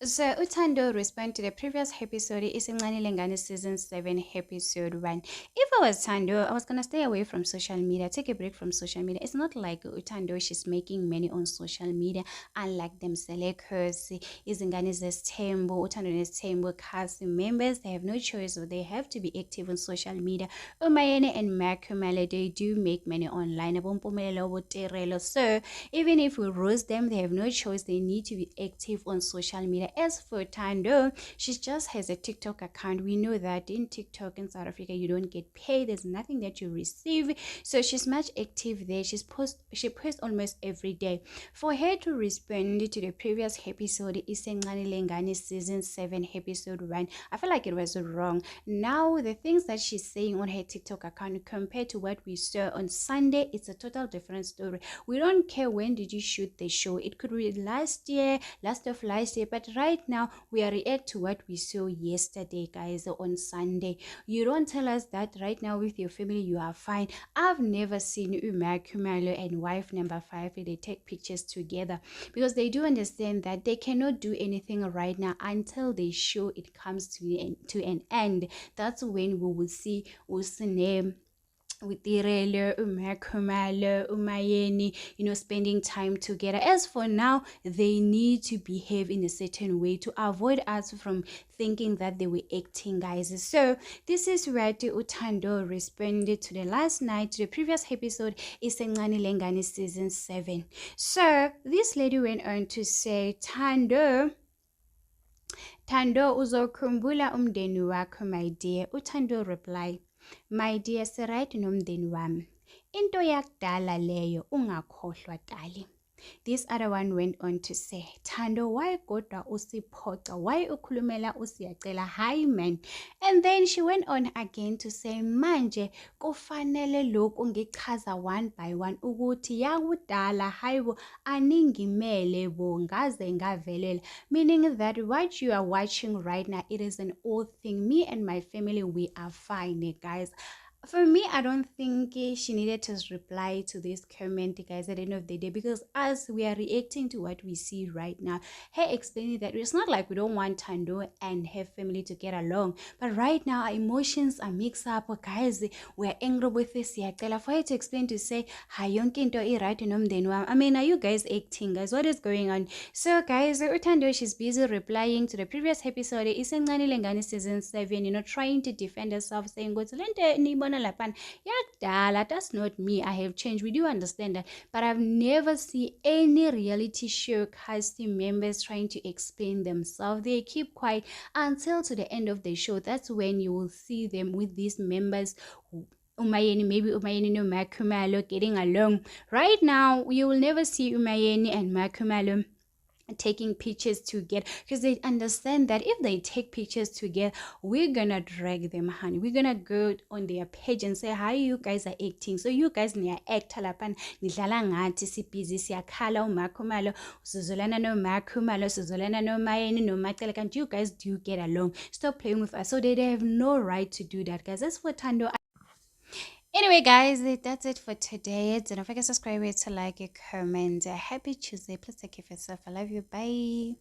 So Utando respond to the previous episode is Ngani Lengani season 7 episode 1. If I was Tando, I was gonna stay away from social media, take a break from social media. It's not like Utando, she's making money on social media, unlike them Selekers, Izingani Tembo, Utando Tembo cast members, they have no choice, or they have to be active on social media. Umayene and Makumale, they do make money online. So even if we roast them, they have no choice. They need to be active on social media. As for Tando, she just has a TikTok account. We know that in TikTok in South Africa, you don't get paid. There's nothing that you receive. So she's much active there. She posts almost every day. For her to respond to the previous episode, Isengani Lengani season 7 episode 1, I feel like it was wrong. Now the things that she's saying on her TikTok account compared to what we saw on Sunday, it's a total different story. We don't care when did you shoot the show. It could be last year, last of last year, but right now we are react to what we saw yesterday, guys, on Sunday. You don't tell us that right now with your family you are fine. I've never seen Umar Kumalo and wife number 5 they take pictures together, because they do understand that they cannot do anything right now until they show it comes to an end. That's when we will see Usine with Tirelo, Umakumalo, Umayeni, spending time together. As for now, they need to behave in a certain way to avoid us from thinking that they were acting, guys. So this is where the Utando responded to the last night, to the previous episode, Isengani Lengani season 7. So this lady went on to say, Tando uzokhumbula umndeni wakho, my dear. Utando replied, my dear, siright nomndeni wami. Into yakudala leyo ungakhohlwa Tali. This other one went on to say, Tando, why kodwa usiphoxa? Why ukhulumela usiyacela? Hi man. And then she went on again to say, manje kufanele lokhu ngichaza one by one ukuthi yakudala hayibo aningimele bo ngaze ngavelela. Meaning that what you are watching right now, it is an old thing. Me and my family, we are fine, guys. For me, I don't think she needed to reply to this comment, guys, at the end of the day, because as we are reacting to what we see right now, her explaining that it's not like we don't want Tando and her family to get along, but right now our emotions are mixed up, guys. We're angry with this. For her to explain, to say, I mean, are you guys acting, guys? What is going on? So, guys, Utando, she's busy replying to the previous episode. Isengani Lengani season 7, trying to defend herself, saying, that's not me. I have changed. We do understand that, but I've never seen any reality show casting members trying to explain themselves. They keep quiet until to the end of the show. That's when you will see them with these members. Maybe Umayeni no Makumalo getting along. Right now, you will never see Umayeni and Makumalo taking pictures together, because they understand that if they take pictures together, we're gonna drag them, honey. We're gonna go on their page and say, hi, you guys are acting, so you guys niya act lapan nidlala ngathi si busy siyakhala umakhumalo usuzolana no makhumalo usuzolana no mayeni no macele, can't you guys do get along? Stop playing with us. So they have no right to do that, guys. That's for Tando. Anyway, guys, that's it for today. Don't forget to subscribe, to like, comment. Happy Tuesday. Please take care of yourself. I love you. Bye.